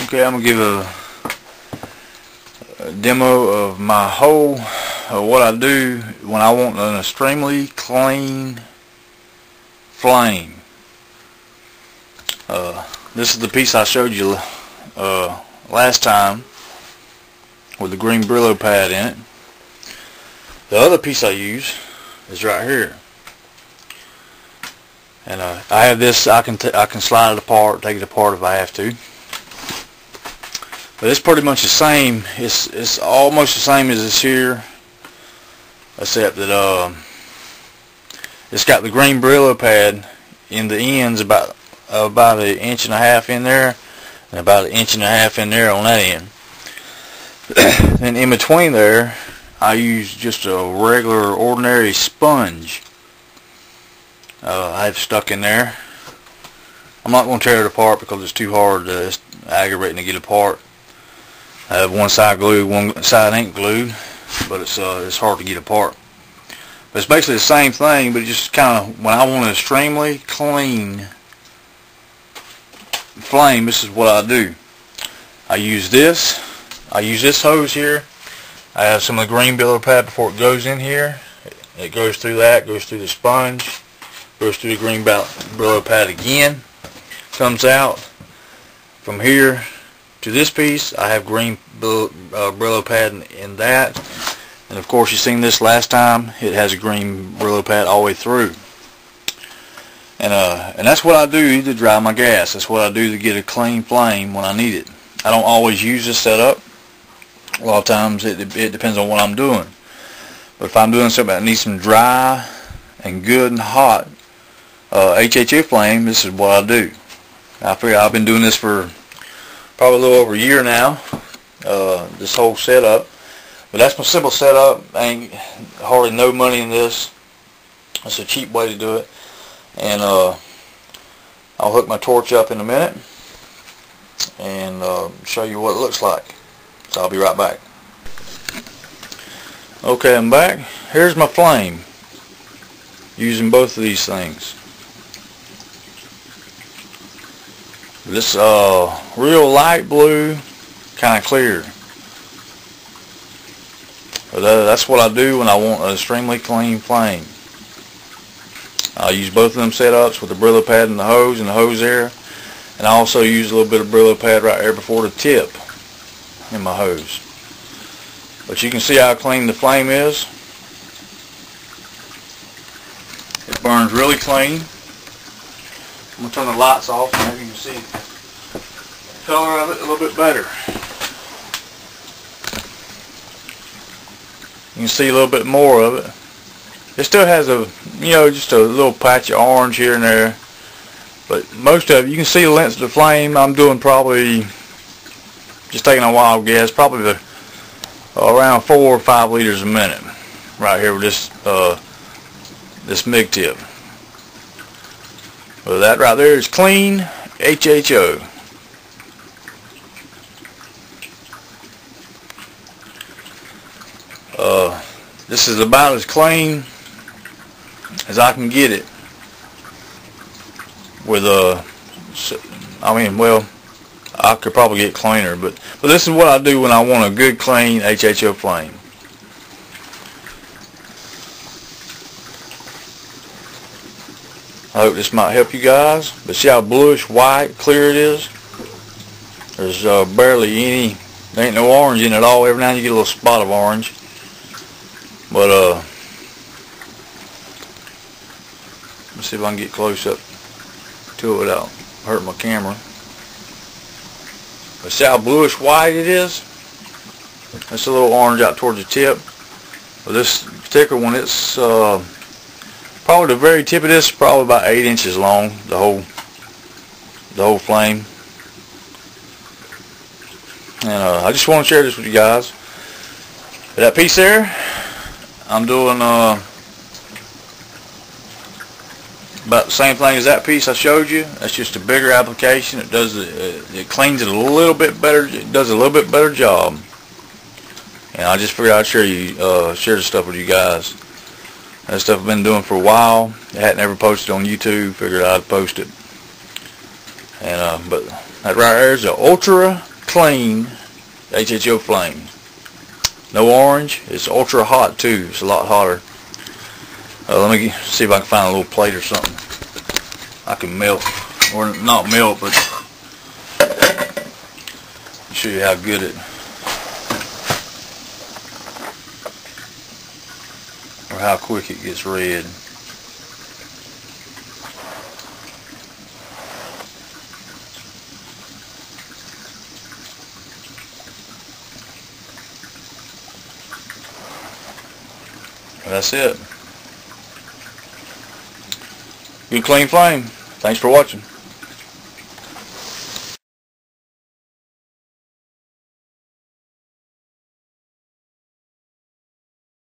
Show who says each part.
Speaker 1: Okay, I'm gonna give a demo of my hole, what I do when I want an extremely clean flame. This is the piece I showed you last time with the green Brillo pad in it. The other piece I use is right here, and I have this. I can slide it apart, take it apart if I have to. But it's pretty much the same. It's almost the same as this here, except that it's got the green Brillo pad in the ends, about an inch and a half in there, and about an inch and a half in there on that end. And in between there, I use just a regular, ordinary sponge. I have stuck in there. I'm not going to tear it apart because it's too hard. It's aggravating to get apart. I have one side glued, one side ain't glued, but it's hard to get apart. But it's basically the same thing, but just kind of, when I want an extremely clean flame, this is what I do. I use this hose here. I have some of the green Brillo pad before it goes in here. It goes through that, goes through the sponge, goes through the green Brillo pad again, comes out from here to this piece. I have green Brillo pad in that, and of course, you seen this last time. It has a green Brillo pad all the way through, and that's what I do to dry my gas. That's what I do to get a clean flame when I need it. I don't always use this setup. A lot of times it depends on what I'm doing. But if I'm doing something that needs some dry and good and hot HHO flame, this is what I do. I figure I've been doing this for probably a little over a year now, this whole setup. But that's my simple setup. Ain't hardly no money in this. It's a cheap way to do it. And I'll hook my torch up in a minute and show you what it looks like. So I'll be right back. Okay, I'm back. Here's my flame, using both of these things. This real light blue, kind of clear. But that's what I do when I want an extremely clean flame. I use both of them setups with the Brillo pad and the hose there. And I also use a little bit of Brillo pad right there before the tip in my hose. But you can see how clean the flame is. It burns really clean. I'm going to turn the lights off and maybe you can see the color of it a little bit better. You can see a little bit more of it. It still has just a little patch of orange here and there. But most of it, you can see the length of the flame. I'm doing probably, just taking a wild guess, probably around 4 or 5 liters a minute right here with this MIG tip. Well, that right there is clean HHO. This is about as clean as I can get it with I could probably get cleaner, but this is what I do when I want a good clean HHO flame. I hope this might help you guys. But see how bluish white clear it is? There's barely any, there ain't no orange in it at all. Every now and then you get a little spot of orange. But let's see if I can get close up to it without hurting my camera. But see how bluish white it is? It's a little orange out towards the tip. But this particular one, it's probably the very tip of this is probably about 8 inches long, the whole flame. And I just want to share this with you guys. That piece there, I'm doing about the same thing as that piece I showed you. That's just a bigger application. It does it cleans it a little bit better. It does a little bit better job. And I just figured I'd share the stuff with you guys. That stuff I've been doing for a while. I hadn't ever posted on YouTube. Figured I'd post it. And but that right there is an ultra clean HHO flame. No orange. It's ultra hot too. It's a lot hotter. Let me see if I can find a little plate or something I can melt, or not melt, but show you how good it, or how quick it gets red. And that's it. Good clean flame. Thanks for watching.